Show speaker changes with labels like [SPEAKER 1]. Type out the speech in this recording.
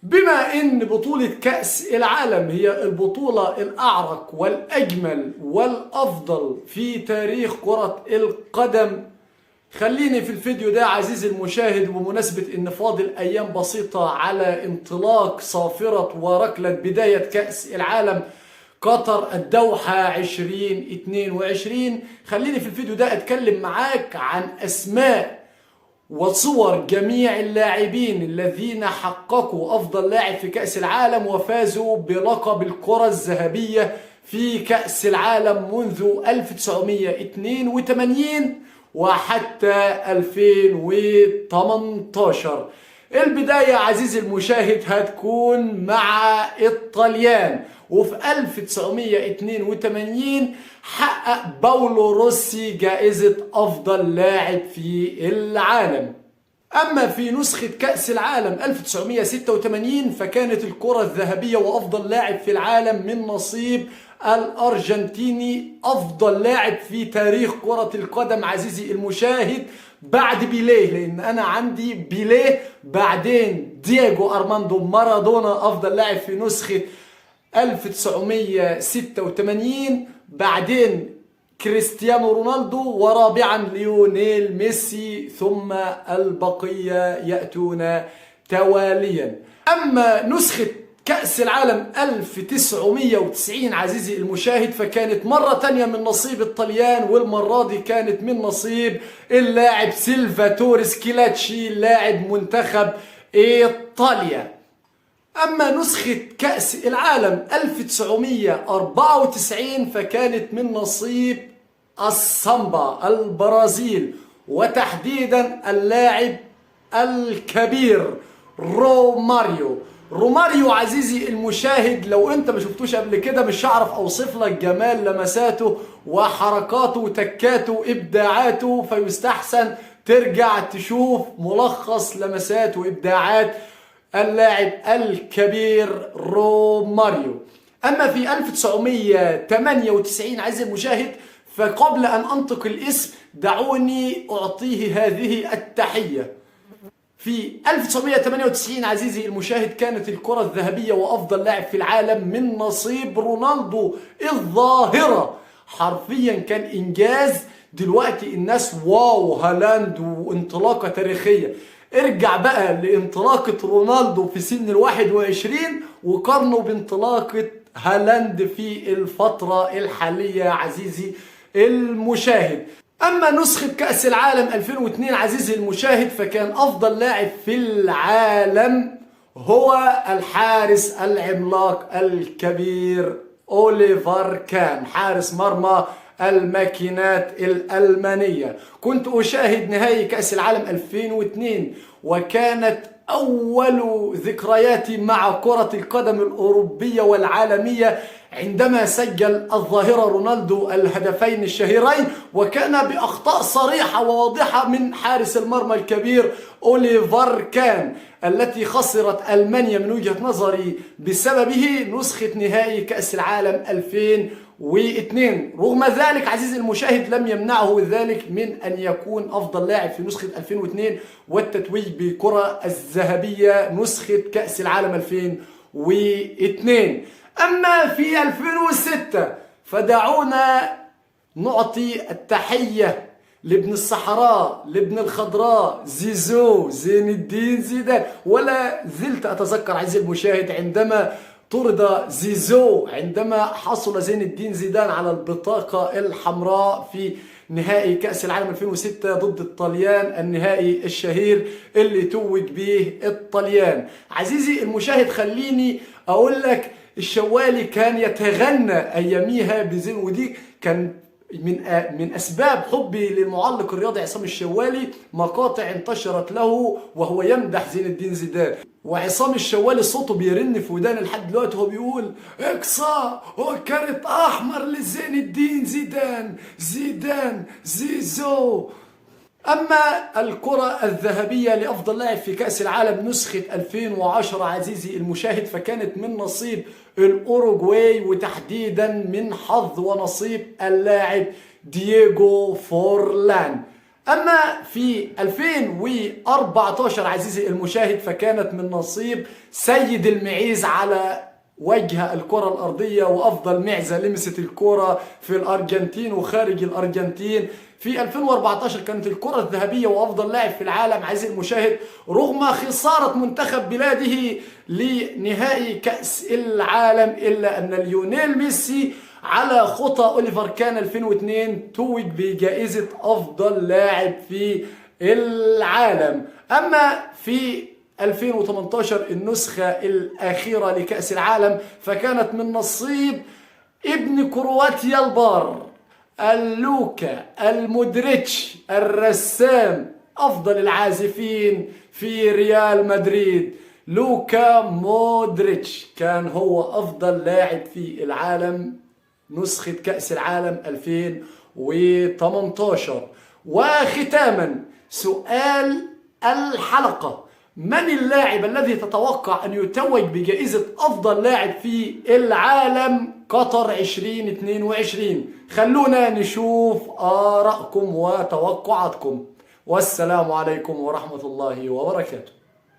[SPEAKER 1] بما ان بطولة كأس العالم هي البطولة الاعرق والاجمل والافضل في تاريخ كرة القدم، خليني في الفيديو ده عزيزي المشاهد وبمناسبة ان فاضل ايام بسيطة على انطلاق صافرة وركلة بداية كأس العالم قطر الدوحة 2022، خليني في الفيديو ده اتكلم معاك عن اسماء وصور جميع اللاعبين الذين حققوا أفضل لاعب في كأس العالم وفازوا بلقب الكرة الذهبية في كأس العالم منذ 1982 وحتى 2018. البداية عزيزي المشاهد هتكون مع الطليان، وفي 1982 حقق باولو روسي جائزة أفضل لاعب في العالم. أما في نسخة كأس العالم 1986 فكانت الكرة الذهبية وأفضل لاعب في العالم من نصيب الأرجنتيني، أفضل لاعب في تاريخ كرة القدم عزيزي المشاهد بعد بيليه، لأن أنا عندي بيليه بعدين دييغو أرماندو مارادونا أفضل لاعب في نسخة 1986، بعدين كريستيانو رونالدو، ورابعا ليونيل ميسي، ثم البقية يأتون تواليا. أما نسخة كأس العالم 1990 عزيزي المشاهد فكانت مرة تانية من نصيب الطليان، والمرة دي كانت من نصيب اللاعب سيلفاتوري سكيلاتشي لاعب منتخب إيطاليا. أما نسخة كأس العالم 1994 فكانت من نصيب السامبا البرازيل، وتحديدا اللاعب الكبير روماريو عزيزي المشاهد، لو انت ما شفتوش قبل كده مش هعرف اوصف لك جمال لمساته وحركاته وتكاته ابداعاته، فيستحسن ترجع تشوف ملخص لمسات وابداعات اللاعب الكبير روماريو. أما في 1998 عزيزي المشاهد فقبل أن أنطق الاسم دعوني أعطيه هذه التحية. في 1998 عزيزي المشاهد كانت الكرة الذهبية وأفضل لاعب في العالم من نصيب رونالدو الظاهرة، حرفيا كان إنجاز. دلوقتي الناس واو هالاند وانطلاقة تاريخية، ارجع بقى لانطلاقة رونالدو في سن 21 وقارنه بانطلاقة هالاند في الفترة الحالية عزيزي المشاهد. أما نسخة كأس العالم 2002 عزيزي المشاهد فكان أفضل لاعب في العالم هو الحارس العملاق الكبير أوليفر كان، حارس مرمى الماكينات الألمانية. كنت أشاهد نهائي كأس العالم 2002 وكانت أول ذكرياتي مع كرة القدم الأوروبية والعالمية عندما سجل الظاهرة رونالدو الهدفين الشهيرين، وكان بأخطاء صريحة وواضحة من حارس المرمى الكبير أوليفر كان التي خسرت ألمانيا من وجهة نظري بسببه نسخة نهائي كأس العالم 2002. رغم ذلك عزيزي المشاهد لم يمنعه ذلك من أن يكون أفضل لاعب في نسخة 2002 والتتويج بالكرة الذهبية نسخة كأس العالم 2002. أما في 2006 فدعونا نعطي التحية لابن الصحراء لابن الخضراء زيزو زين الدين زيدان. ولا زلت أتذكر عزيزي المشاهد عندما طرد زيزو عندما حصل زين الدين زيدان على البطاقة الحمراء في نهائي كأس العالم 2006 ضد الطليان، النهائي الشهير اللي توج به الطليان. عزيزي المشاهد خليني أقول لك الشوالي كان يتغنى أياميها بزين، ودي كان من أسباب حبي للمعلق الرياضي عصام الشوالي، مقاطع انتشرت له وهو يمدح زين الدين زيدان، وعصام الشوالي صوته بيرن في وداني لحد دلوقتي وهو بيقول اقصى وكارت أحمر لزين الدين زيدان زيزو. أما الكرة الذهبية لأفضل لاعب في كأس العالم نسخة 2010 عزيزي المشاهد فكانت من نصيب الأوروغواي، وتحديدا من حظ ونصيب اللاعب دييغو فورلان. أما في 2014 عزيزي المشاهد فكانت من نصيب سيد المعيز على وجه الكرة الأرضية وأفضل معزة لمست الكرة في الأرجنتين وخارج الأرجنتين. في 2014 كانت الكرة الذهبية وأفضل لاعب في العالم عزيزي المشاهد، رغم خسارة منتخب بلاده لنهائي كأس العالم، إلا أن ليونيل ميسي على خطى أوليفر كان 2002 توج بجائزة أفضل لاعب في العالم. أما في 2018 النسخة الأخيرة لكأس العالم فكانت من نصيب ابن كرواتيا البار اللوكا المودريتش الرسام، أفضل العازفين في ريال مدريد. لوكا مودريتش كان هو أفضل لاعب في العالم نسخة كأس العالم 2018. وختاما سؤال الحلقة: من اللاعب الذي تتوقع أن يتوج بجائزة أفضل لاعب في العالم قطر 2022؟ خلونا نشوف آراءكم وتوقعاتكم، والسلام عليكم ورحمة الله وبركاته.